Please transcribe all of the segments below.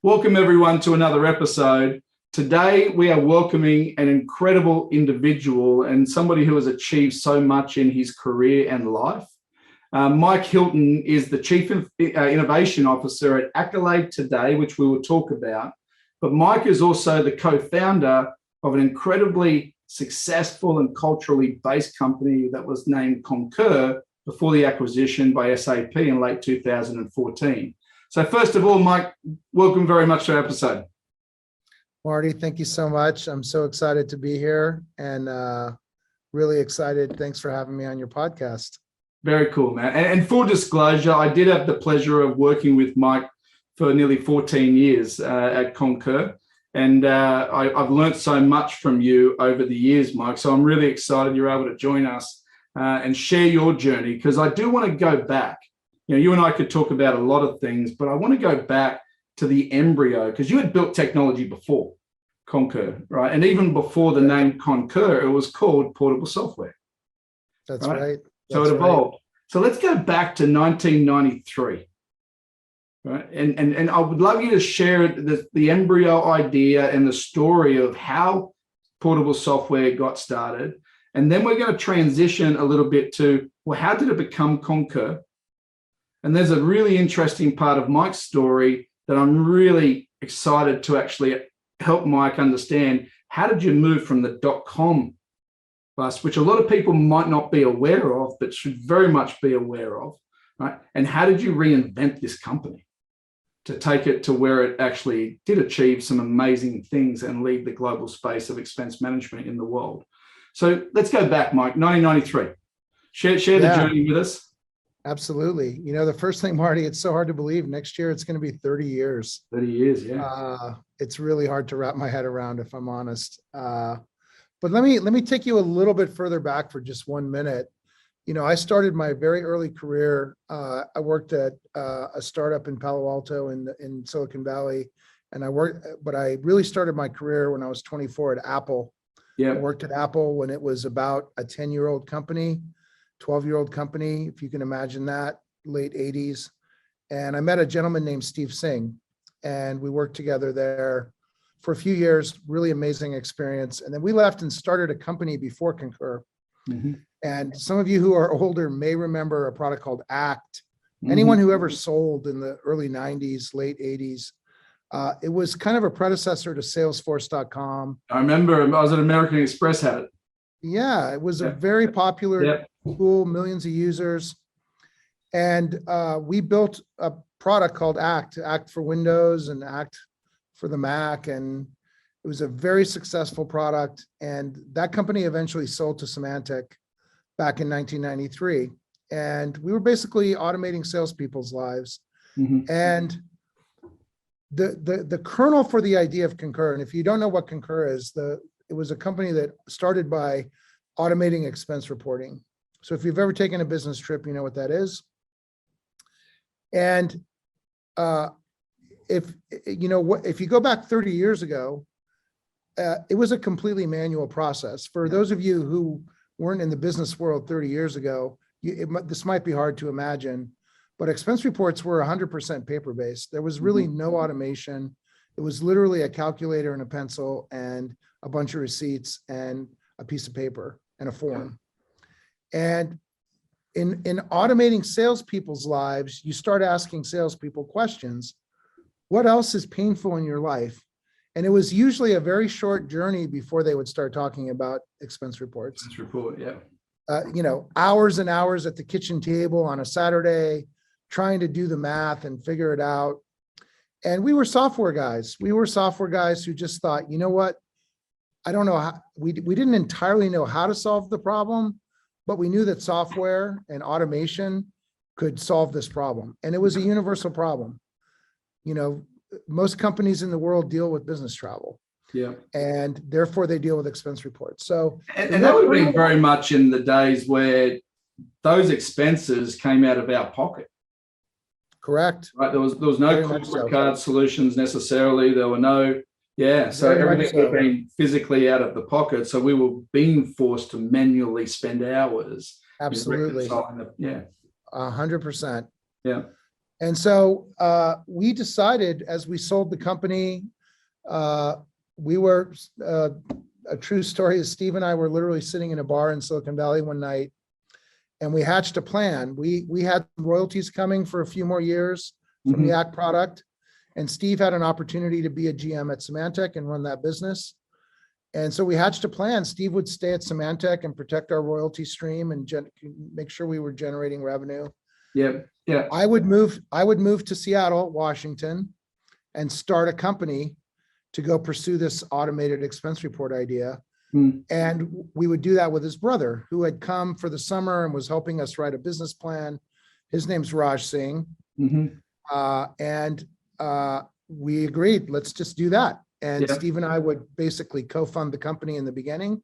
Welcome everyone to another episode. Today we are welcoming an incredible individual and somebody who has achieved so much in his career and life. Mike Hilton is the Chief Innovation Officer at Accolade today, which we will talk about. But Mike is also the co-founder of an incredibly successful and culturally based company that was named Concur before the acquisition by SAP in late 2014. So first of all, Mike, welcome very much to our episode. Marty, thank you so much. I'm so excited to be here and really excited. Thanks for having me on your podcast. Very cool, man. And full disclosure, I did have the pleasure of working with Mike for nearly 14 years at Concur. And I've learned so much from you over the years, Mike. So I'm really excited you're able to join us and share your journey, because I do want to go back. You know, you and I could talk about a lot of things, but I want to go back to the embryo, because you had built technology before Concur, right? And even before the name Concur, it was called Portable Software. That's right. So it evolved. Right. So let's go back to 1993, right? And I would love you to share the embryo idea and the story of how Portable Software got started. And then we're going to transition a little bit to, well, how did it become Concur? And there's a really interesting part of Mike's story that I'm really excited to actually help Mike understand. How did you move from the .com bust, which a lot of people might not be aware of, but should very much be aware of, right? And how did you reinvent this company to take it to where it actually did achieve some amazing things and lead the global space of expense management in the world? So let's go back, Mike, 1993. Share the journey with us. Absolutely. You know, the first thing, Marty, it's so hard to believe. Next year, it's going to be 30 years. 30 years, yeah. It's really hard to wrap my head around, if I'm honest. But let me take you a little bit further back for just 1 minute. You know, I started my very early career. I worked at a startup in Palo Alto in Silicon Valley, and but I really started my career when I was 24 at Apple. Yeah, I worked at Apple when it was about a 10-year-old company. 12-year-old company, if you can imagine that, late 80s. And I met a gentleman named Steve Singh, and we worked together there for a few years, really amazing experience. And then we left and started a company before Concur. Mm-hmm. And some of you who are older may remember a product called Act. Mm-hmm. Anyone who ever sold in the early 90s, late 80s, it was kind of a predecessor to Salesforce.com. I remember I was at American Express, had it. Yeah, it was a very popular tool, millions of users. And we built a product called Act for Windows and Act for the Mac. And it was a very successful product. And that company eventually sold to Symantec back in 1993. And we were basically automating salespeople's lives. Mm-hmm. And the kernel for the idea of Concur, and if you don't know what Concur is, it was a company that started by automating expense reporting. So if you've ever taken a business trip, you know what that is. And if you go back 30 years ago, it was a completely manual process. For those of you who weren't in the business world 30 years ago, this might be hard to imagine, but expense reports were 100% paper-based. There was really no automation. It was literally a calculator and a pencil and a bunch of receipts and a piece of paper and a form. And in automating salespeople's lives, you start asking salespeople questions. What else is painful in your life? And it was usually a very short journey before they would start talking about expense reports. Expense report, yeah. Hours and hours at the kitchen table on a Saturday, trying to do the math and figure it out. And we were software guys. We were software guys who just thought, you know what? I don't know how, we didn't entirely know how to solve the problem, but we knew that software and automation could solve this problem. And it was a universal problem. You know, most companies in the world deal with business travel. Yeah. And therefore they deal with expense reports. So, and that would have been very much in the days where those expenses came out of our pocket. Correct. Right. There was no corporate card solutions necessarily. There were no, so everything would have been physically out of the pocket. So we were being forced to manually spend hours. Absolutely. 100%. Yeah. And so we decided as we sold the company, we were, a true story is Steve and I were literally sitting in a bar in Silicon Valley one night, and we hatched a plan. We had royalties coming for a few more years from the ACT product, and Steve had an opportunity to be a GM at Symantec and run that business. And so we hatched a plan. Steve would stay at Symantec and protect our royalty stream and make sure we were generating revenue. Yeah. Yeah. I would move to Seattle, Washington, and start a company to go pursue this automated expense report idea. And we would do that with his brother, who had come for the summer and was helping us write a business plan. His name's Raj Singh. We agreed, let's just do that. And Steve and I would basically co-fund the company in the beginning,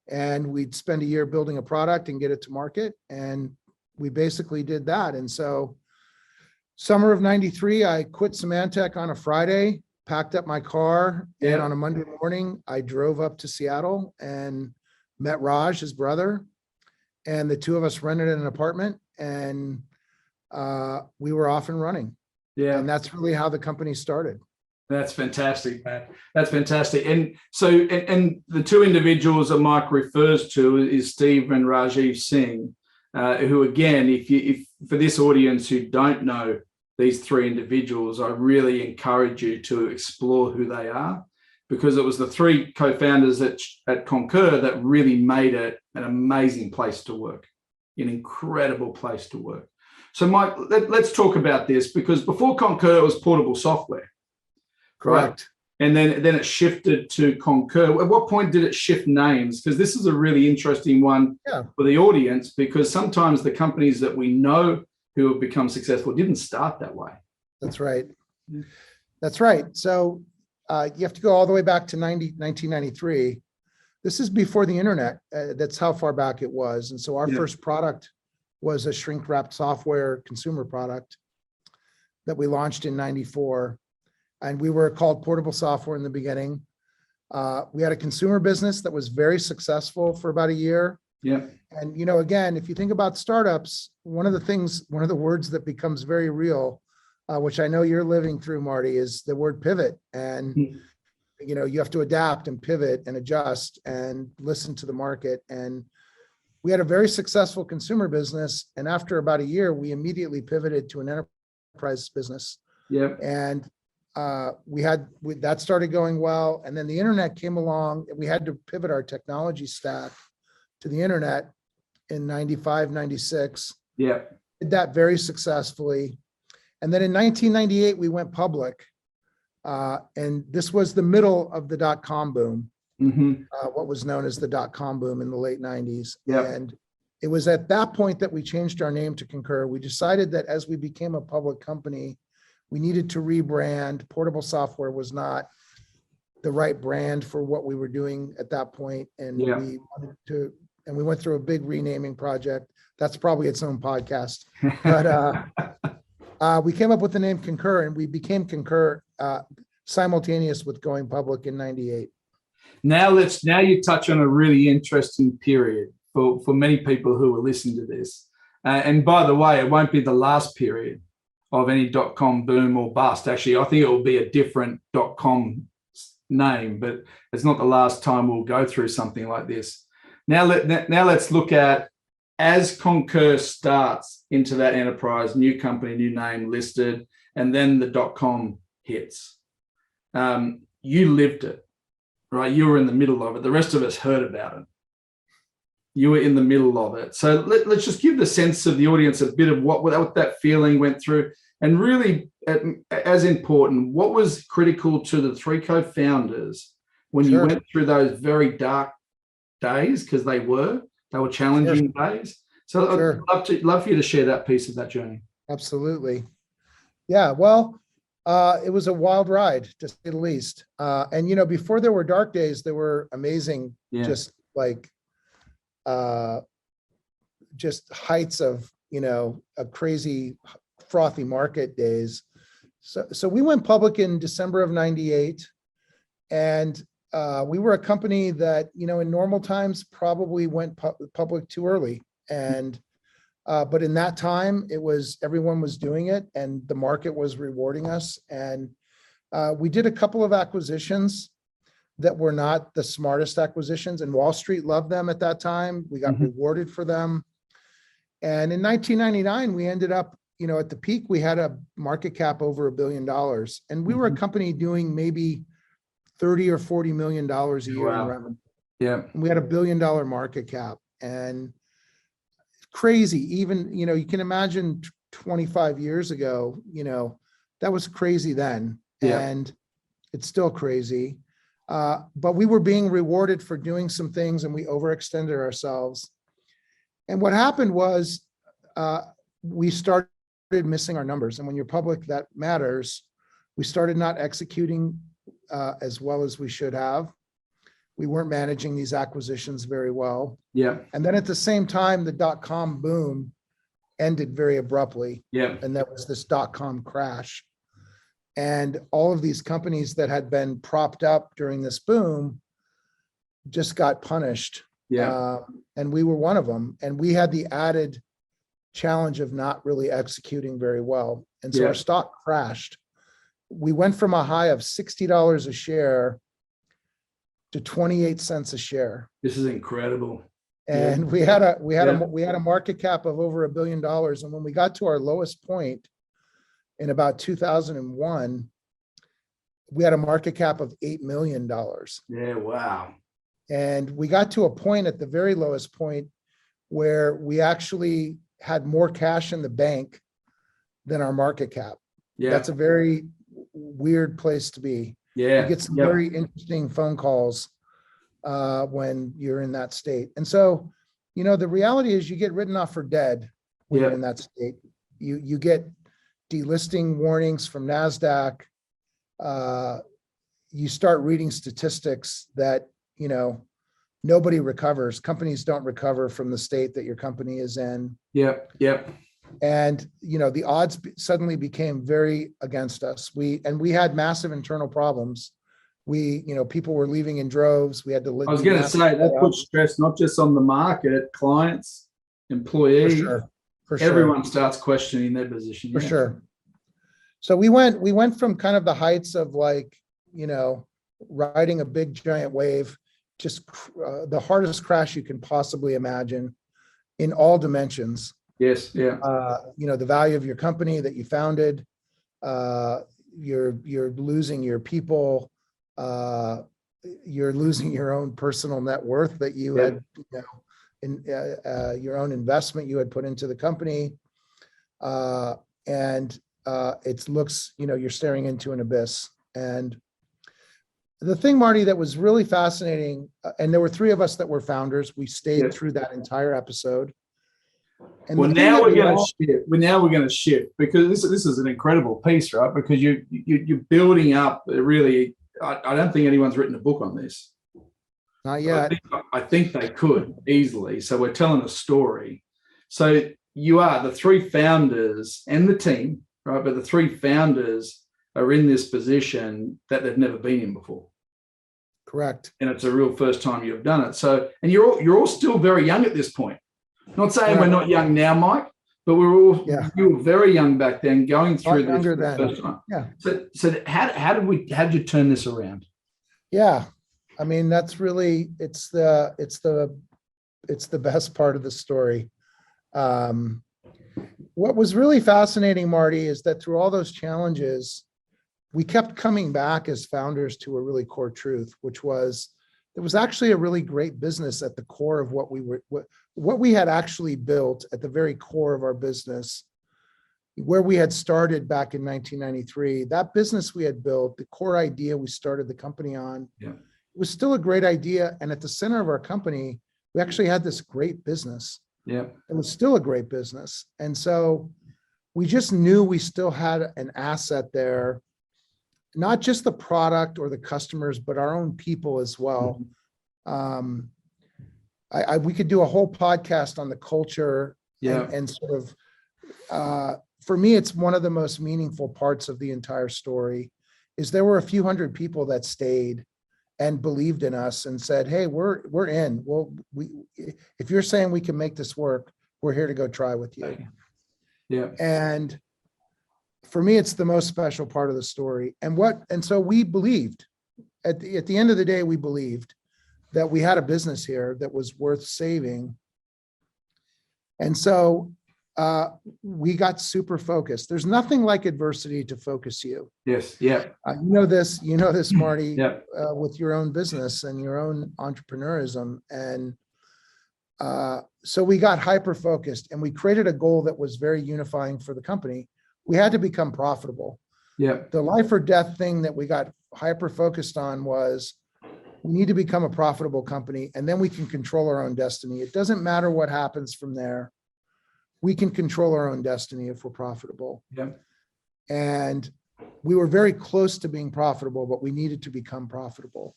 and we'd spend a year building a product and get it to market. And we basically did that. And so summer of 93, I quit Symantec on a Friday, packed up my car, and on a Monday morning, I drove up to Seattle and met Raj, his brother, and the two of us rented an apartment, and we were off and running. Yeah. And that's really how the company started. That's fantastic, Matt. That's fantastic. And so, and the two individuals that Mike refers to is Steve and Rajiv Singh, who, again, if for this audience who don't know these three individuals, I really encourage you to explore who they are, because it was the three co-founders at Concur that really made it an amazing place to work, an incredible place to work. So, Mike, let's talk about this, because before Concur, it was portable software. Correct. Right? And then it shifted to Concur. At what point did it shift names? Because this is a really interesting one for the audience, because sometimes the companies that we know who have become successful didn't start that way. That's right. That's right. So you have to go all the way back to 1993. This is before the internet. That's how far back it was. And so our first product was a shrink-wrapped software consumer product that we launched in 94. And we were called Portable Software in the beginning. We had a consumer business that was very successful for about a year. Yeah. And, again, if you think about startups, one of the words that becomes very real, which I know you're living through, Marty, is the word pivot. And, you have to adapt and pivot and adjust and listen to the market. And we had a very successful consumer business. And after about a year, we immediately pivoted to an enterprise business. Yeah. And that started going well. And then the internet came along, and we had to pivot our technology stack to the internet in 95, 96. Yeah. Did that very successfully. And then in 1998, we went public. And this was the middle of the dot-com boom, what was known as the dot-com boom in the late 90s. Yeah. And it was at that point that we changed our name to Concur. We decided that as we became a public company, we needed to rebrand. Portable Software was not the right brand for what we were doing at that point. And we went through a big renaming project. That's probably its own podcast. But we came up with the name Concur, and we became Concur simultaneous with going public in 98. Now you touch on a really interesting period for many people who are listening to this. And by the way, it won't be the last period of any dot-com boom or bust. Actually, I think it will be a different dot-com name, but it's not the last time we'll go through something like this. Now let's look at, as Concur starts into that enterprise, new company, new name listed, and then the dot-com hits. You lived it, right? You were in the middle of it. The rest of us heard about it. You were in the middle of it. So let's just give the sense of the audience a bit of what that feeling went through. And really, as important, what was critical to the three co-founders when you went through those very dark days, because they were challenging days. So I'd love for you to share that piece of that journey. Absolutely. Yeah, well, it was a wild ride, to say the least. And, before there were dark days, there were amazing, just heights of, a crazy frothy market days. So we went public in December of 98, and we were a company that, in normal times probably went public too early. And But in that time, everyone was doing it and the market was rewarding us. And we did a couple of acquisitions that were not the smartest acquisitions, and Wall Street loved them at that time. We got rewarded for them. And in 1999, we ended up, at the peak, we had a market cap over $1 billion. And we were a company doing maybe $30 or $40 million a year in revenue. Yeah. And we had $1 billion market cap, and crazy. Even, you can imagine 25 years ago, that was crazy then. Yeah. And it's still crazy. But we were being rewarded for doing some things, and we overextended ourselves. And what happened was we started missing our numbers. And when you're public, that matters. We started not executing as well as we should have. We weren't managing these acquisitions very well. Yeah. And then at the same time, the dot-com boom ended very abruptly. Yeah. And that was this dot-com crash. And all of these companies that had been propped up during this boom just got punished. Yeah. And we were one of them. And we had the added challenge of not really executing very well. And so our stock crashed. We went from a high of $60 a share to 28 cents a share. This is incredible. And we had a market cap of over $1 billion. And when we got to our lowest point in about 2001, we had a market cap of $8 million. Yeah, wow. And we got to a point at the very lowest point where we actually had more cash in the bank than our market cap. Yeah. That's a very weird place to be. Yeah. You get some very interesting phone calls when you're in that state. And so, the reality is you get written off for dead when you're in that state. You get delisting warnings from NASDAQ. You start reading statistics that, nobody recovers. Companies don't recover from the state that your company is in. Yep. Yep. And, the odds suddenly became very against us. We had massive internal problems. People were leaving in droves. We had to live. I was going to say that puts stress not just on the market, clients, employees. For sure. Everyone starts questioning their position. For sure. So we went from kind of the heights of riding a big giant wave, just the hardest crash you can possibly imagine in all dimensions. Yes. Yeah. The value of your company that you founded, you're losing your people, you're losing your own personal net worth that you had, in your own investment you had put into the company. And it looks, you're staring into an abyss. And the thing, Marty, that was really fascinating, and there were 3 of us that were founders. We stayed through that entire episode. And now we're going to shift because this is an incredible piece, right? Because you're building up really. I don't think anyone's written a book on this. Not yet. I think they could easily. So we're telling a story. So you are the 3 founders and the team, right? But the 3 founders are in this position that they've never been in before. Correct. And it's a real first time you've done it. So, and you're all still very young at this point. Not saying we're not young now, Mike, but you were very young back then, going through this for the first time. Yeah. So how did you turn this around? Yeah. I mean, that's really, it's the best part of the story. What was really fascinating, Marty, is that through all those challenges, we kept coming back as founders to a really core truth, which was there was actually a really great business at the core of what we had actually built at the very core of our business, where we had started back in 1993. That business we had built, the core idea we started the company on, it was still a great idea. And at the center of our company, we actually had this great business. Yeah. It was still a great business. And so we just knew we still had an asset there, not just the product or the customers, but our own people as well. We could do a whole podcast on the culture and sort of, for me, it's one of the most meaningful parts of the entire story is there were a few hundred people that stayed and believed in us and said, hey, we're in. Well, if you're saying we can make this work, we're here to go try with you. Yeah. And for me, it's the most special part of the story. And so we believed at the end of the day, we believed that we had a business here that was worth saving. And so we got super focused. There's nothing like adversity to focus you. Yes. Yeah. You know this, Marty, Yeah. with your own business and your own entrepreneurism. And so we got hyper focused and we created a goal that was very unifying for the company. We had to become profitable. Yeah. The life or death thing that we got hyper focused on was we need to become a profitable company, and then we can control our own destiny. It doesn't matter what happens from there. We can control our own destiny if we're profitable. Yeah. And we were very close to being profitable, but we needed to become profitable.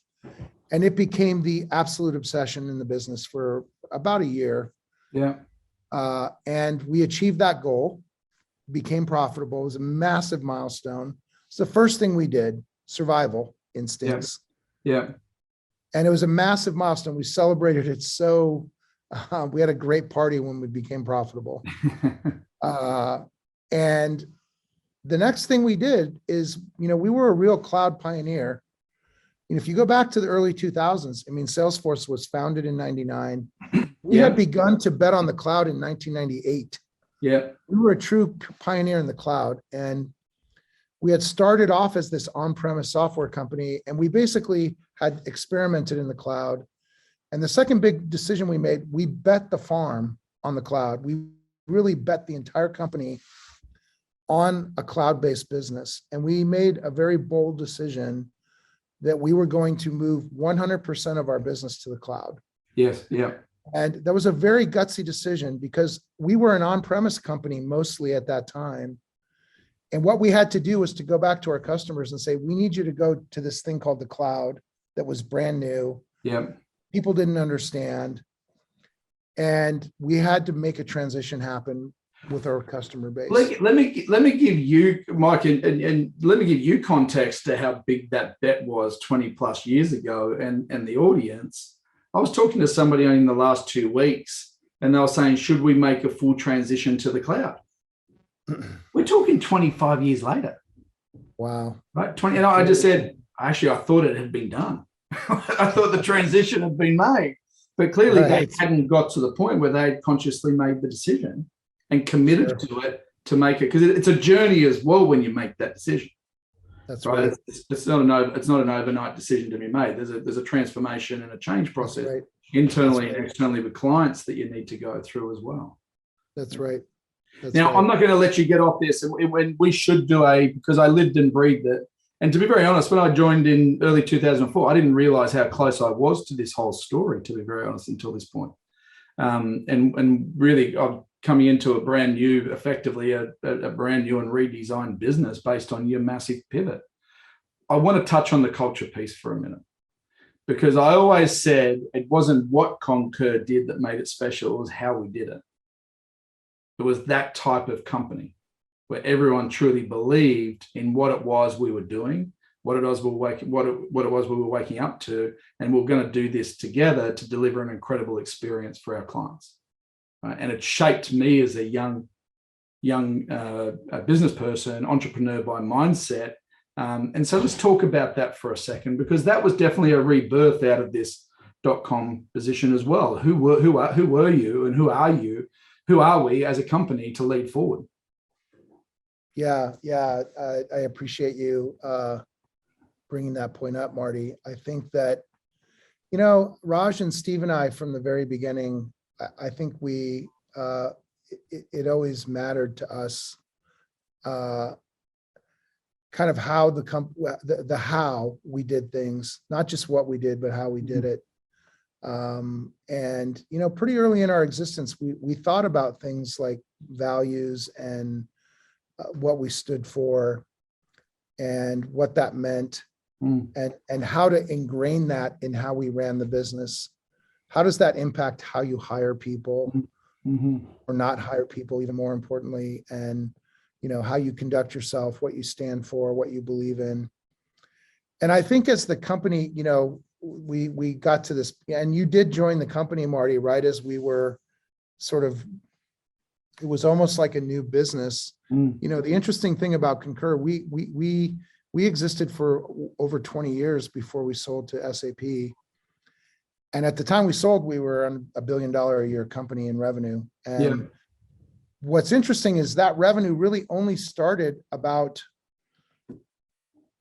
And it became the absolute obsession in the business for about a year. Yeah. And we achieved that goal, became profitable. It was a massive milestone. It's the first thing we did, survival instincts. Yeah. And it was a massive milestone. We celebrated it so, we had a great party when we became profitable. And the next thing we did is, we were a real cloud pioneer. And if you go back to the early 2000s, Salesforce was founded in 99. We had begun to bet on the cloud in 1998. Yeah. We were a true pioneer in the cloud. And we had started off as this on-premise software company, and we basically had experimented in the cloud. And the second big decision we made, we bet the farm on the cloud. We really bet the entire company on a cloud-based business. And we made a very bold decision that we were going to move 100% of our business to the cloud. Yes. Yeah. And that was a very gutsy decision because we were an on-premise company mostly at that time. And what we had to do was to go back to our customers and say, we need you to go to this thing called the cloud that was brand new. Yeah. People didn't understand. And we had to make a transition happen with our customer base. Let me give you, Mike, and let me give you context to how big that bet was 20 plus years ago and the audience. I was talking to somebody in the last 2 weeks and they were saying, should we make a full transition to the cloud? We're talking 25 years later. Wow. Right? 20, and I just said, actually, I thought it had been done. I thought the transition had been made, but clearly they hadn't got to the point where they had consciously made the decision and committed to it to make it, because it's a journey as well when you make that decision. That's right. It's not an overnight decision to be made. There's a transformation and a change process internally and externally with clients that you need to go through as well. That's right. Now, I'm not going to let you get off this, and when we should do because I lived and breathed it. And to be very honest, when I joined in early 2004, I didn't realize how close I was to this whole story, to be very honest, until this point. And really, I'm coming into a brand new, effectively a brand new and redesigned business based on your massive pivot. I want to touch on the culture piece for a minute, because I always said it wasn't what Concur did that made it special, it was how we did it. It was that type of company where everyone truly believed in what it was we were doing, what it was we were waking up to, and we're going to do this together to deliver an incredible experience for our clients. And it shaped me as a young business person, entrepreneur by mindset. And so let's talk about that for a second, because that was definitely a rebirth out of this .com position as well. Who were you, and who are you? Who are we as a company to lead forward? Yeah, I appreciate you bringing that point up, Marty. I think that, Raj and Steve and I, from the very beginning, I think it always mattered to us, kind of how the how we did things, not just what we did, but how we did it. And, pretty early in our existence, we thought about things like values and what we stood for and what that meant, and how to ingrain that in how we ran the business. How does that impact how you hire people or not hire people, even more importantly, and, how you conduct yourself, what you stand for, what you believe in. And I think as the company, we got to this, and you did join the company, Marty, right as we were sort of it was almost like a new business. Mm. You know, the interesting thing about Concur, we existed for over 20 years before we sold to SAP. And at the time we sold, we were on $1 billion a year company in revenue. And what's interesting is that revenue really only started about,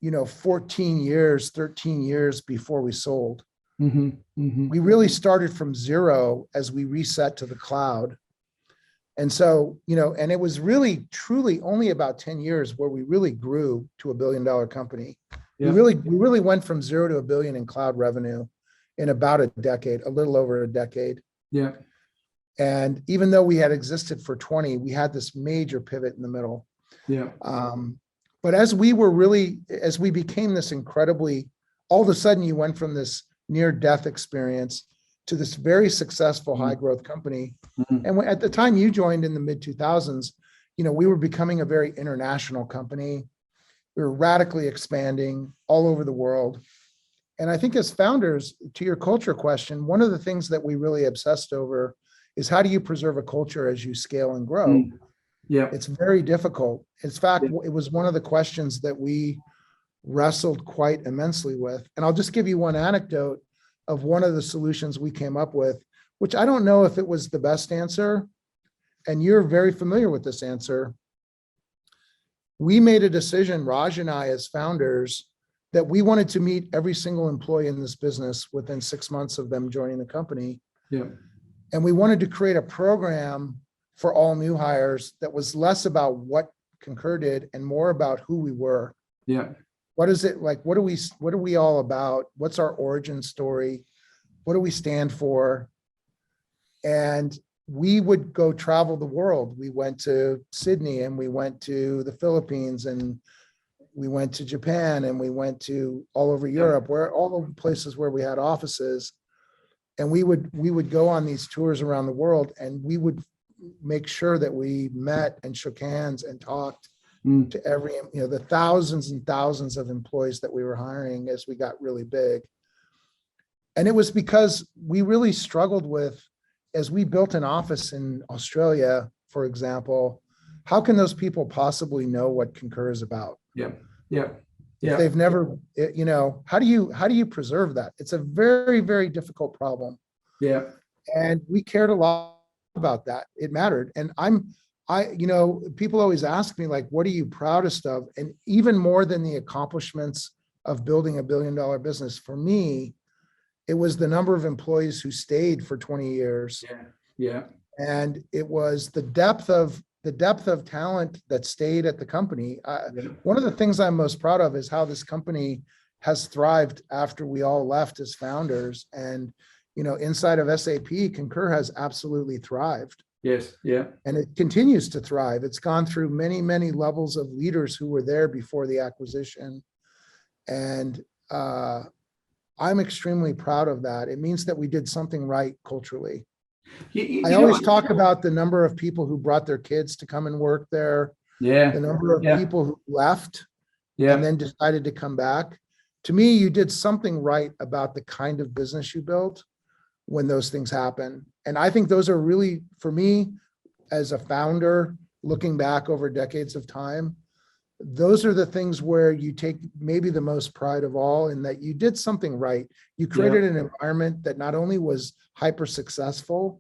14 years, 13 years before we sold. Mm-hmm. Mm-hmm. We really started from zero as we reset to the cloud. And so, and it was really truly only about 10 years where we really grew to $1 billion company. Yeah. We really went from 0 to $1 billion in cloud revenue in about a decade, a little over a decade. Yeah. And even though we had existed for 20, we had this major pivot in the middle. Yeah. But as we became this incredibly, all of a sudden you went from this near death experience to this very successful high growth company. Mm-hmm. And at the time you joined in the mid 2000s, we were becoming a very international company. We were radically expanding all over the world. And I think as founders, to your culture question, one of the things that we really obsessed over is how do you preserve a culture as you scale and grow? Mm. Yeah. It's very difficult. In fact, it was one of the questions that we wrestled quite immensely with. And I'll just give you one anecdote of one of the solutions we came up with, which I don't know if it was the best answer. And you're very familiar with this answer. We made a decision, Raj and I, as founders, that we wanted to meet every single employee in this business within 6 months of them joining the company. Yeah. And we wanted to create a program for all new hires that was less about what Concur did and more about who we were. Yeah. What is it like? What are we all about? What's our origin story? What do we stand for? And we would go travel the world. We went to Sydney and we went to the Philippines and we went to Japan and we went to all over Europe, where all the places where we had offices. And we would go on these tours around the world and we would make sure that we met and shook hands and talked to every, the thousands and thousands of employees that we were hiring as we got really big. And it was because we really struggled with, as we built an office in Australia, for example, how can those people possibly know what Concur is about? Yeah. Yeah. If they've never, how do you preserve that? It's a very, very difficult problem. Yeah. And we cared a lot about that. It mattered. And people always ask me, like, what are you proudest of? And even more than the accomplishments of building $1 billion business, for me, it was the number of employees who stayed for 20 years. Yeah. Yeah. And it was the depth of talent that stayed at the company. One of the things I'm most proud of is how this company has thrived after we all left as founders. And, inside of SAP, Concur has absolutely thrived. Yes. Yeah. And it continues to thrive. It's gone through many, many levels of leaders who were there before the acquisition. And I'm extremely proud of that. It means that we did something right culturally. I always talk about the number of people who brought their kids to come and work there. Yeah. The number of people who left and then decided to come back. To me, you did something right about the kind of business you built when those things happen. And I think those are really, for me, as a founder, looking back over decades of time, those are the things where you take maybe the most pride of all, in that you did something right. You created an environment that not only was hyper successful,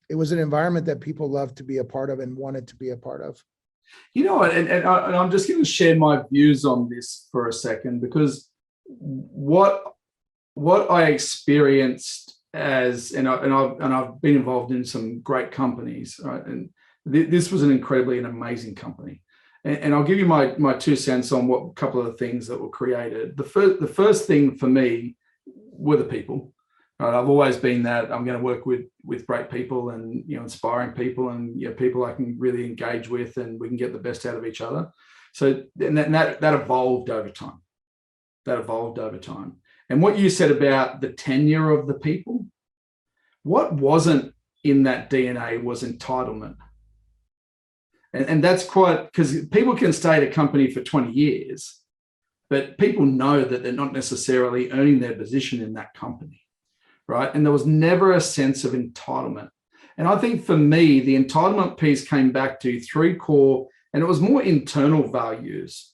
it was an environment that people loved to be a part of and wanted to be a part of. And I'm just going to share my views on this for a second, because what I experienced and I've been involved in some great companies, right? And this was an amazing company. And I'll give you my 2 cents on what a couple of the things that were created. The first thing for me were the people. Right? I've always been that I'm going to work with great people and inspiring people and people I can really engage with, and we can get the best out of each other. So that evolved over time. And what you said about the tenure of the people, what wasn't in that DNA was entitlement. And that's quite, because people can stay at a company for 20 years, but people know that they're not necessarily earning their position in that company, right? And there was never a sense of entitlement. And I think for me, the entitlement piece came back to three core, and it was more internal values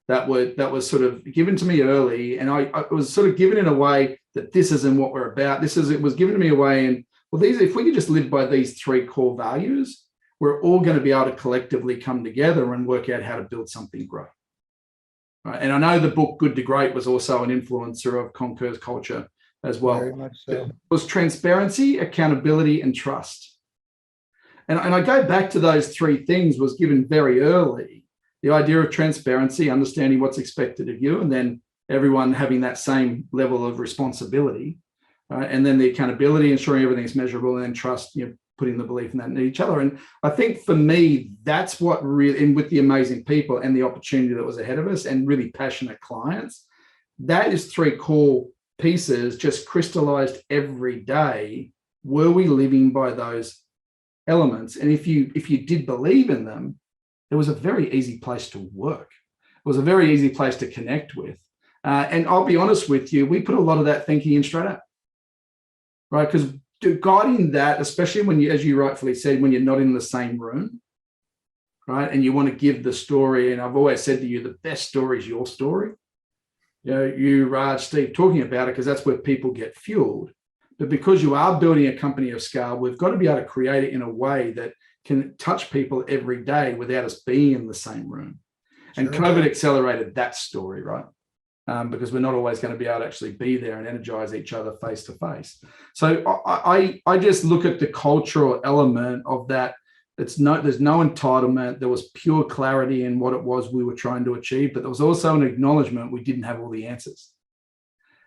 that was sort of given to me early. And I was sort of given in a way that this isn't what we're about. It was given to me a way. And well, if we could just live by these three core values, we're all going to be able to collectively come together and work out how to build something great. Right? And I know the book Good to Great was also an influencer of Concur's culture as well. Very much so. It was transparency, accountability, and trust. And I go back to those three things was given very early. The idea of transparency, understanding what's expected of you, and then everyone having that same level of responsibility. And then the accountability, ensuring everything's measurable, and then trust, putting the belief in that in each other. And I think for me, that's what really, and with the amazing people and the opportunity that was ahead of us and really passionate clients, that is three core pieces just crystallized every day. Were we living by those elements? And if you did believe in them, it was a very easy place to work. It was a very easy place to connect with. And I'll be honest with you, we put a lot of that thinking in straight up, right? Because guiding that, especially when you, as you rightfully said, when you're not in the same room, right? And you want to give the story. And I've always said to you, the best story is your story. You, Raj, Steve, talking about it, because that's where people get fueled. But because you are building a company of scale, we've got to be able to create it in a way that can touch people every day without us being in the same room. And Sure. COVID accelerated that story, right? Because we're not always going to be able to actually be there and energize each other face to face. So I just look at the cultural element of that. There's no entitlement. There was pure clarity in what it was we were trying to achieve, but there was also an acknowledgement we didn't have all the answers.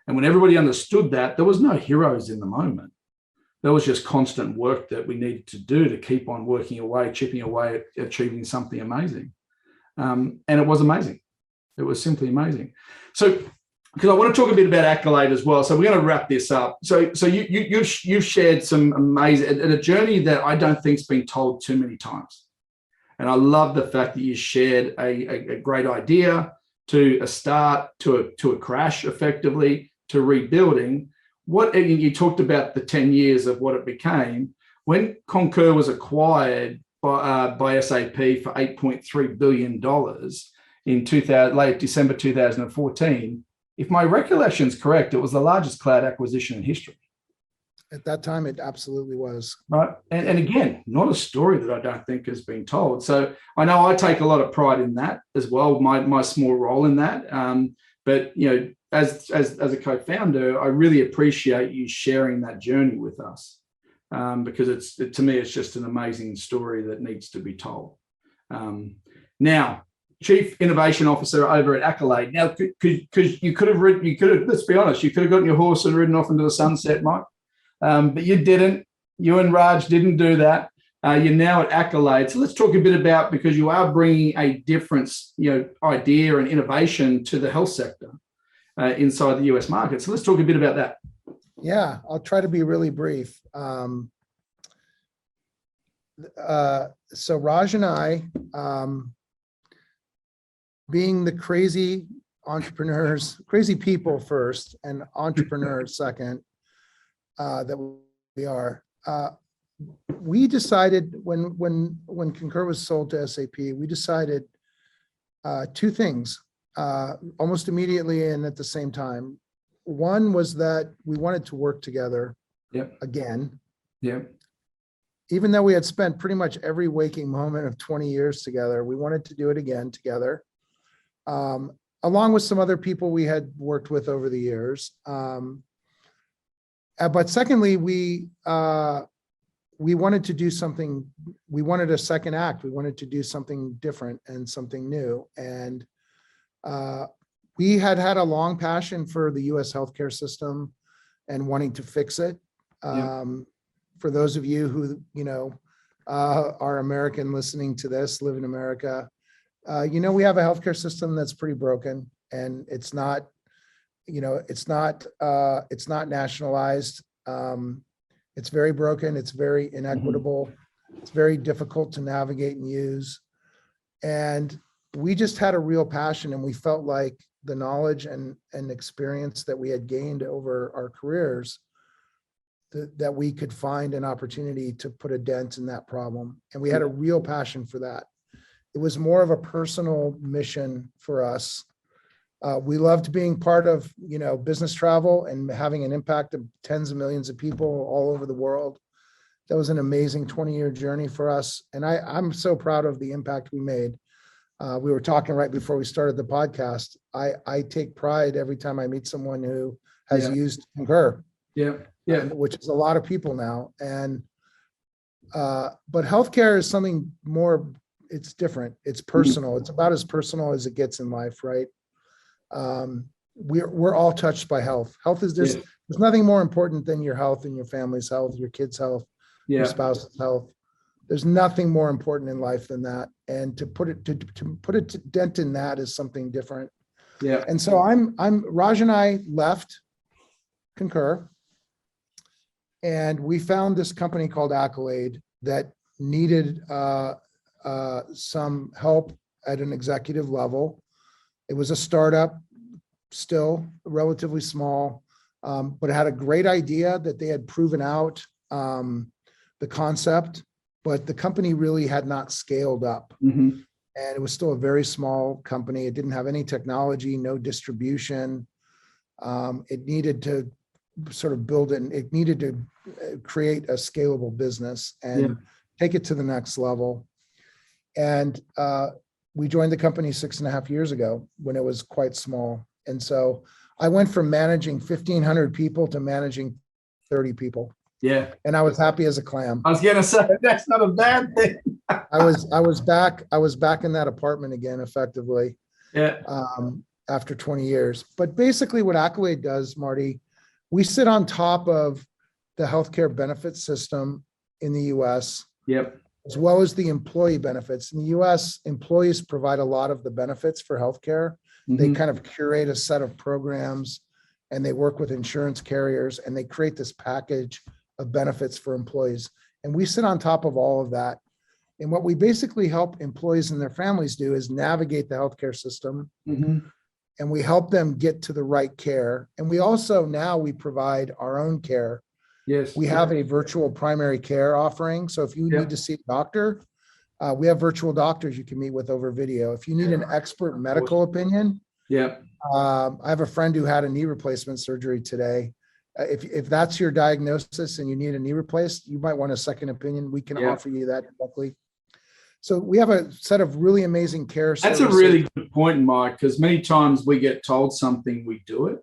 And when everybody understood that, there was no heroes in the moment. There was just constant work that we needed to do to keep on working away, chipping away at achieving something amazing. And it was amazing. It was simply amazing. So, because I want to talk a bit about Accolade as well. So we're going to wrap this up. So you've shared some amazing, and a journey that I don't think's been told too many times. And I love the fact that you shared a great idea to a start, to a crash, effectively, to rebuilding. You talked about the 10 years of what it became. When Concur was acquired by SAP for $8.3 billion in late December 2014, if my recollection is correct, it was the largest cloud acquisition in history. At that time, it absolutely was. Right. And again, not a story that I don't think has been told. So I know I take a lot of pride in that as well, my small role in that. But, as a co-founder, I really appreciate you sharing that journey with us, because to me, it's just an amazing story that needs to be told. Now, Chief Innovation Officer over at Accolade. Now, because you could have, let's be honest, you could have gotten your horse and ridden off into the sunset, Mike, but you didn't. You and Raj didn't do that. You're now at Accolade. So let's talk a bit about, because you are bringing a different, idea and innovation to the health sector inside the US market. So let's talk a bit about that. Yeah, I'll try to be really brief. So Raj and I, being the crazy entrepreneurs, crazy people first and entrepreneurs second, that we are, we decided when Concur was sold to SAP, we decided two things almost immediately and at the same time. One was that we wanted to work together again. Yep. Even though we had spent pretty much every waking moment of 20 years together, we wanted to do it again together, along with some other people we had worked with over the years. But secondly, we wanted to do something, we wanted a second act. We wanted to do something different and something new. And we had a long passion for the US healthcare system and wanting to fix it. For those of you who, are American listening to this, live in America, we have a healthcare system that's pretty broken, and it's not nationalized. It's very broken. It's very inequitable. It's very difficult to navigate and use. And we just had a real passion, and we felt like the knowledge and experience that we had gained over our careers that we could find an opportunity to put a dent in that problem. And we had a real passion for that. It was more of a personal mission for us. We loved being part of, business travel and having an impact of tens of millions of people all over the world. That was an amazing 20-year journey for us. And I'm so proud of the impact we made. We were talking right before we started the podcast. I take pride every time I meet someone who has used Concur. Which is a lot of people now. And but healthcare is something more, it's different. It's personal. It's about as personal as it gets in life, right? We're all touched by health. Health is there's nothing more important than your health and your family's health, your kids' health, your spouse's health. There's nothing more important in life than that. And to put a dent in that is something different. And so Raj and I left Concur, and we found this company called Accolade that needed some help at an executive level. It was a startup, still relatively small, but it had a great idea that they had proven out the concept, but the company really had not scaled up. And it was still a very small company. It didn't have any technology, no distribution. It needed to sort of build it. It needed to create a scalable business and take it to the next level. And we joined the company 6.5 years ago when it was quite small. And so I went from managing 1,500 people to managing 30 people. And I was happy as a clam. I was gonna say that's not a bad thing. I was back in that apartment again, effectively. After 20 years. But basically what Accolade does, Marty, we sit on top of the healthcare benefit system in the US, as well as the employee benefits. In the US, employees provide a lot of the benefits for healthcare. They kind of curate a set of programs, and they work with insurance carriers, and they create this package of benefits for employees. And we sit on top of all of that. And what we basically help employees and their families do is navigate the healthcare system. And we help them get to the right care. And we also now we provide our own care. We have a virtual primary care offering. So if you need to see a doctor, we have virtual doctors you can meet with over video. If you need an expert medical opinion, I have a friend who had a knee replacement surgery today. If that's your diagnosis and you need a knee replaced, you might want a second opinion. We can offer you that directly. So we have a set of really amazing care services. That's a really good point, Mike, because many times we get told something, we do it.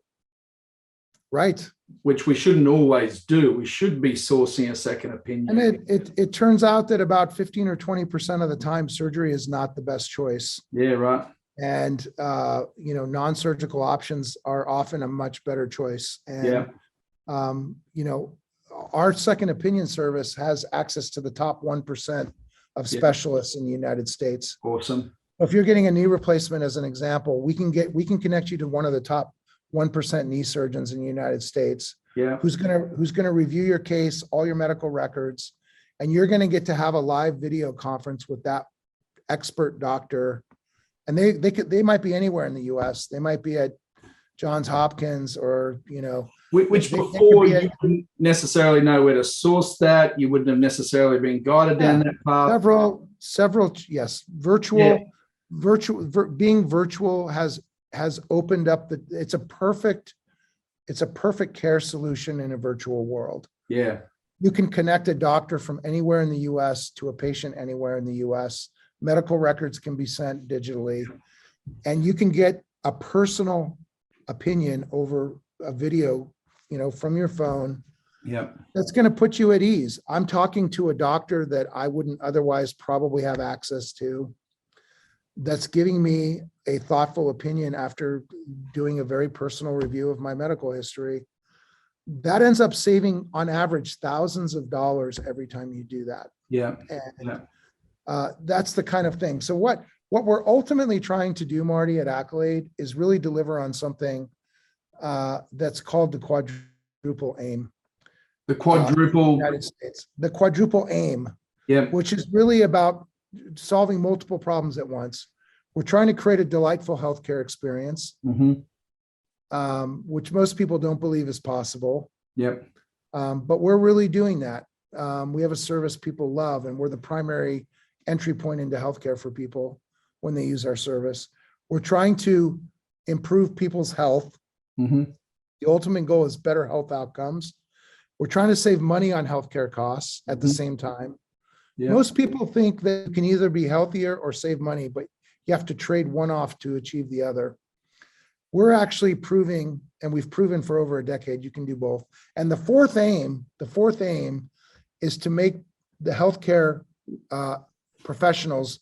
Right. Which we shouldn't always do. We should be sourcing a second opinion. And it turns out that about 15 or 20% of the time, surgery is not the best choice. Right. And, non-surgical options are often a much better choice. And, our second opinion service has access to the top 1% of specialists in the United States. Awesome. If you're getting a knee replacement, as an example, we can connect you to one of the top 1% knee surgeons in the United States. Who's gonna review your case, all your medical records, and you're gonna get to have a live video conference with that expert doctor. And they might be anywhere in the US. They might be at Johns Hopkins or which before you wouldn't necessarily know where to source that. You wouldn't have necessarily been guided down that path. Several, yes. Being virtual has opened up it's a perfect care solution in a virtual world. You can connect a doctor from anywhere in the US to a patient anywhere in the US. Medical records can be sent digitally, and you can get a personal opinion over a video, from your phone. That's going to put you at ease. I'm talking to a doctor that I wouldn't otherwise probably have access to, that's giving me a thoughtful opinion after doing a very personal review of my medical history. That ends up saving, on average, thousands of dollars every time you do that. That's the kind of thing. So what we're ultimately trying to do, Marty, at Accolade is really deliver on something that's called the quadruple aim. The quadruple United States. The quadruple aim, which is really about solving multiple problems at once. We're trying to create a delightful healthcare experience, which most people don't believe is possible. But we're really doing that. We have a service people love, and we're the primary entry point into healthcare for people when they use our service. We're trying to improve people's health. Mm-hmm. The ultimate goal is better health outcomes. We're trying to save money on healthcare costs at the same time. Yeah. Most people think that you can either be healthier or save money, but you have to trade one off to achieve the other. We're actually proving, and we've proven for over a decade, you can do both. And the fourth aim is to make the healthcare professionals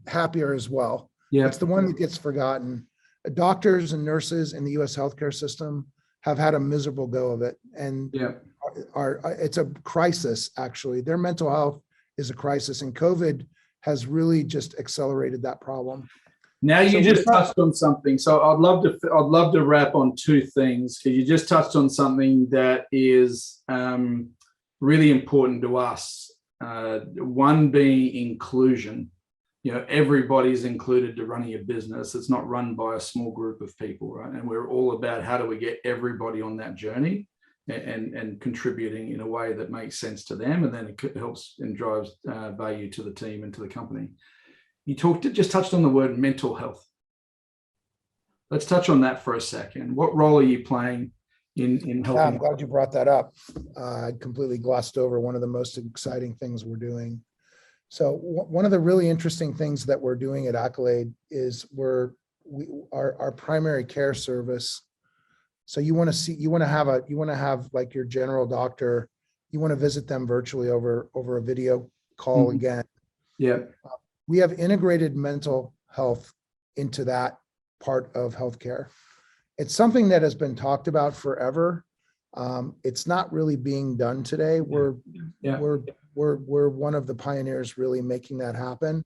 happier as well. Yeah. It's the one that gets forgotten. Doctors and nurses in the US healthcare system have had a miserable go of it. And it's a crisis, actually. Their mental health is a crisis, and COVID has really just accelerated that problem. Now you just touched on something. So I'd love to wrap on two things, because you just touched on something that is really important to us. One being inclusion. You know, everybody's included to running a business. It's not run by a small group of people, right? And we're all about how do we get everybody on that journey and contributing in a way that makes sense to them, and then it helps and drives value to the team and to the company. You just touched on the word mental health. Let's touch on that for a second. What role are you playing in helping? I'm glad you brought that up. I completely glossed over one of the most exciting things we're doing. So one of the really interesting things that we're doing at Accolade is our primary care service. So you want to have like your general doctor, you want to visit them virtually over a video call again. Yeah. We have integrated mental health into that part of healthcare. It's something that has been talked about forever. It's not really being done today. We're one of the pioneers really making that happen.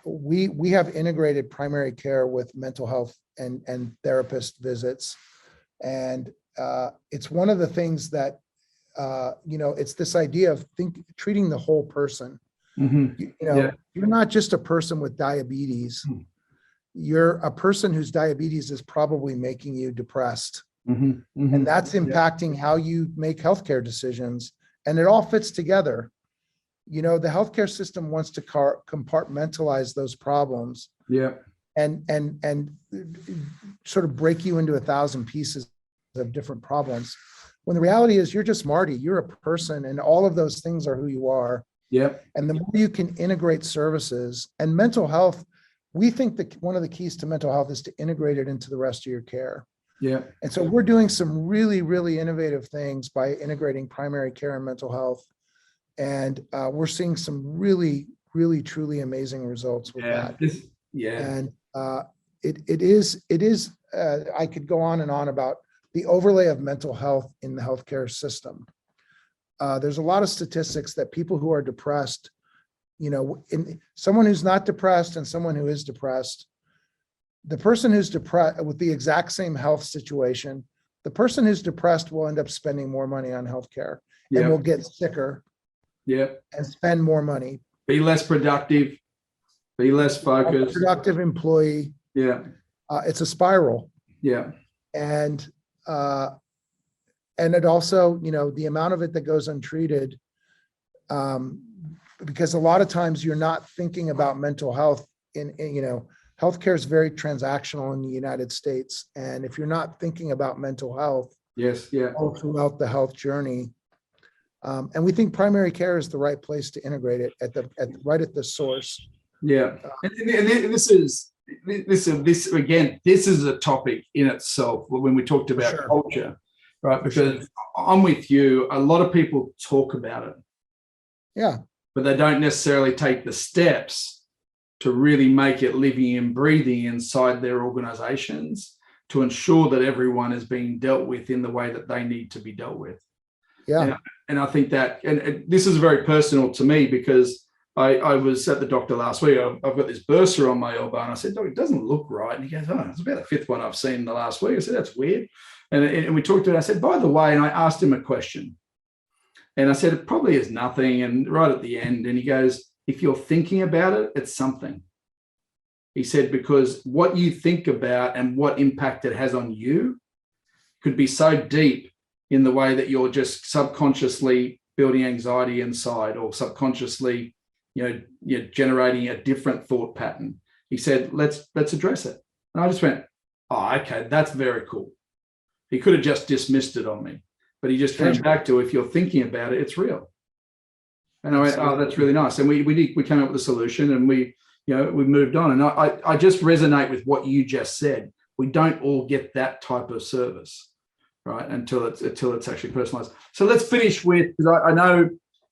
We have integrated primary care with mental health and therapist visits. And it's one of the things that, it's this idea of treating the whole person. You're not just a person with diabetes. You're a person whose diabetes is probably making you depressed. And that's impacting how you make healthcare decisions. And it all fits together. The healthcare system wants to compartmentalize those problems. And sort of break you into 1,000 pieces of different problems. When the reality is you're just Marty, you're a person, and all of those things are who you are. And the more you can integrate services and mental health, we think that one of the keys to mental health is to integrate it into the rest of your care. And so we're doing some really, really innovative things by integrating primary care and mental health. And we're seeing some really, really, truly amazing results with that. And it is, I could go on and on about the overlay of mental health in the healthcare system. There's a lot of statistics that people who are depressed, in someone who's not depressed and someone who is depressed, the person who's depressed with the exact same health situation, the person who's depressed will end up spending more money on healthcare and will get sicker and spend more money. Be less productive, be less focused. Productive employee. It's a spiral. And it also, the amount of it that goes untreated, because a lot of times you're not thinking about mental health healthcare is very transactional in the United States. And if you're not thinking about mental health all throughout the health journey, and we think primary care is the right place to integrate it right at the source. And this is a topic in itself when we talked about culture, right? Because I'm with you. A lot of people talk about it, but they don't necessarily take the steps to really make it living and breathing inside their organizations to ensure that everyone is being dealt with in the way that they need to be dealt with. And I think that, and this is very personal to me, because I was at the doctor last week. I've got this bursa on my elbow, and I said, "Doc, it doesn't look right." And he goes, "Oh, it's about the fifth one I've seen in the last week." I said, "That's weird." And we talked to it. I said, "By the way," and I asked him a question. And I said, "It probably is nothing." And right at the end, and he goes, "If you're thinking about it, it's something." He said, because what you think about and what impact it has on you could be so deep in the way that you're just subconsciously building anxiety inside, or subconsciously, you're generating a different thought pattern. He said, let's address it. And I just went, oh, okay, that's very cool. He could have just dismissed it on me, but he just came back to, if you're thinking about it, it's real. And I went, oh, that's really nice. And we came up with a solution, and we moved on. And I just resonate with what you just said. We don't all get that type of service, right? Until it's actually personalized. So let's finish with, because I know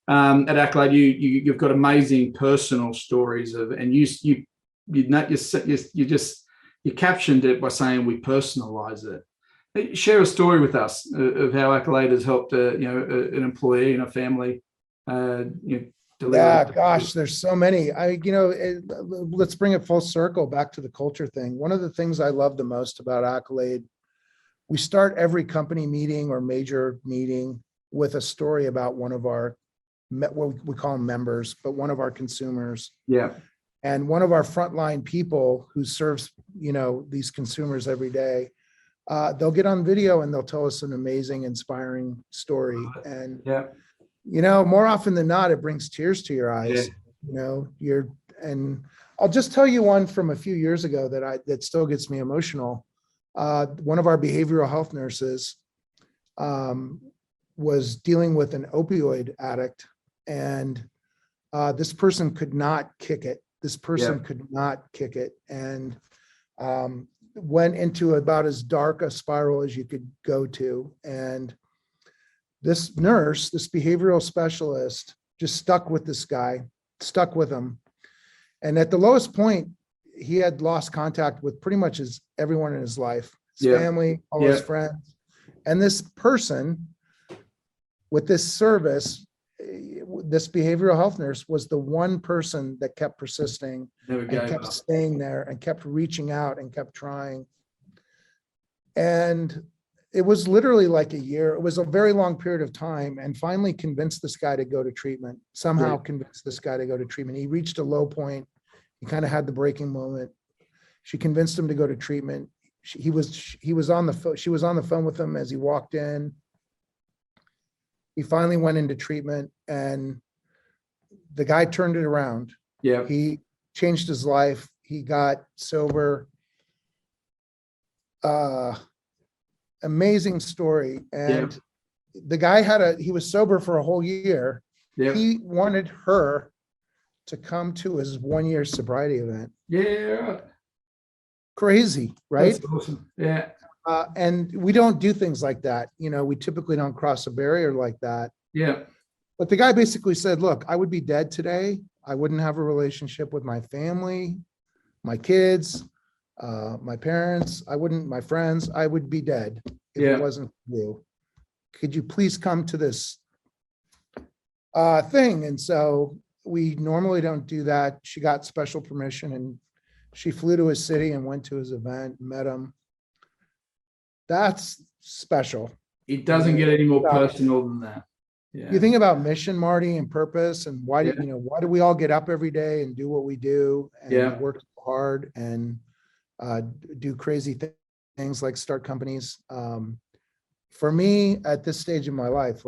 at Accolade you've got amazing personal stories and you captioned it by saying we personalize it. Share a story with us of how Accolade has helped an employee and a family. Yeah, gosh, there's so many. Let's bring it full circle back to the culture thing. One of the things I love the most about Accolade, we start every company meeting or major meeting with a story about one of our, what we call them members, but one of our consumers. Yeah. And one of our frontline people who serves, these consumers every day, they'll get on video and they'll tell us an amazing, inspiring story. And yeah. More often than not, it brings tears to your eyes. Yeah. And I'll just tell you one from a few years ago that still gets me emotional. One of our behavioral health nurses was dealing with an opioid addict, and this person could not kick it. And went into about as dark a spiral as you could go to. And this nurse, this behavioral specialist, just stuck with him. And at the lowest point, he had lost contact with pretty much everyone in his life, his family, all his friends. And this person with this service, this behavioral health nurse, was the one person that kept persisting and kept staying there and kept reaching out and kept trying. And it was literally like a year. It was a very long period of time, and finally convinced this guy to go to treatment. Convinced this guy to go to treatment. He reached a low point. He kind of had the breaking moment. She convinced him to go to treatment. She was on the phone with him as he walked in. He finally went into treatment, and the guy turned it around. Yeah. He changed his life. He got sober. Amazing story. And the guy he was sober for a whole year. Yeah. He wanted her to come to his 1-year sobriety event. Yeah. Crazy, right? That's awesome. Yeah. And we don't do things like that. We typically don't cross a barrier like that. Yeah. But the guy basically said, look, I would be dead today. I wouldn't have a relationship with my family, my kids, my parents. My friends, I would be dead if it wasn't for you. Could you please come to this thing? And so we normally don't do that. She got special permission, and she flew to his city and went to his event, met him. That's special. It doesn't get any more personal than that. Yeah. You think about mission, Marty, and purpose, and why do we all get up every day and do what we do and work hard and do crazy things like start companies? For me, at this stage in my life,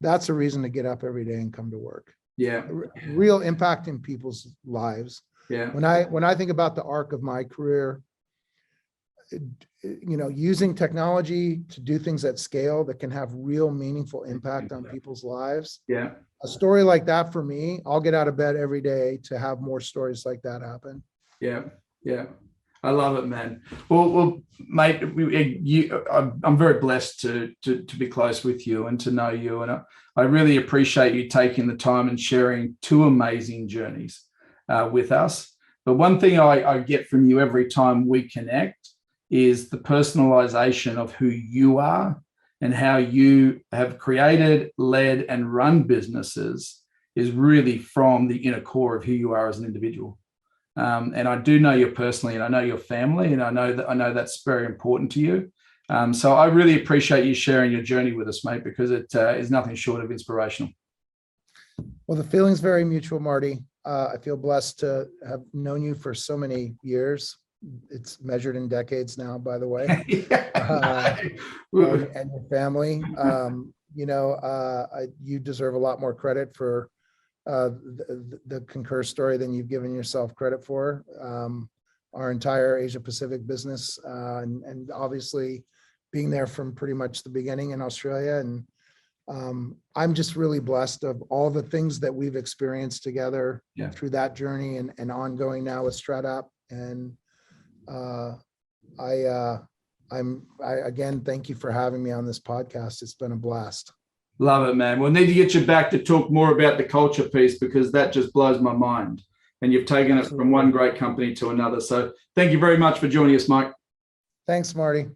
that's a reason to get up every day and come to work. Yeah. Real impact in people's lives. Yeah. When I think about the arc of my career, using technology to do things at scale that can have real meaningful impact on people's lives. Yeah. A story like that for me, I'll get out of bed every day to have more stories like that happen. Yeah. Yeah. I love it, man. Well, mate, I'm very blessed to be close with you and to know you. And I really appreciate you taking the time and sharing 2 amazing journeys with us. But one thing I get from you every time we connect is the personalization of who you are and how you have created, led, and run businesses is really from the inner core of who you are as an individual. And I do know you personally, and I know your family, and I know that's very important to you. So I really appreciate you sharing your journey with us, mate, because it is nothing short of inspirational. Well, the feeling's very mutual, Marty. I feel blessed to have known you for so many years. it's measured in decades now, by the way, Yeah. and your family. You deserve a lot more credit for the Concur story than you've given yourself credit for. Our entire Asia Pacific business, and obviously being there from pretty much the beginning in Australia. And I'm just really blessed of all the things that we've experienced together through that journey and ongoing now with StratUp. And I again, thank you for having me on this podcast. It's been a blast. Love it, man. We'll need to get you back to talk more about the culture piece, because that just blows my mind. And you've taken it from one great company to another. So thank you very much for joining us, Mike. Thanks, Marty.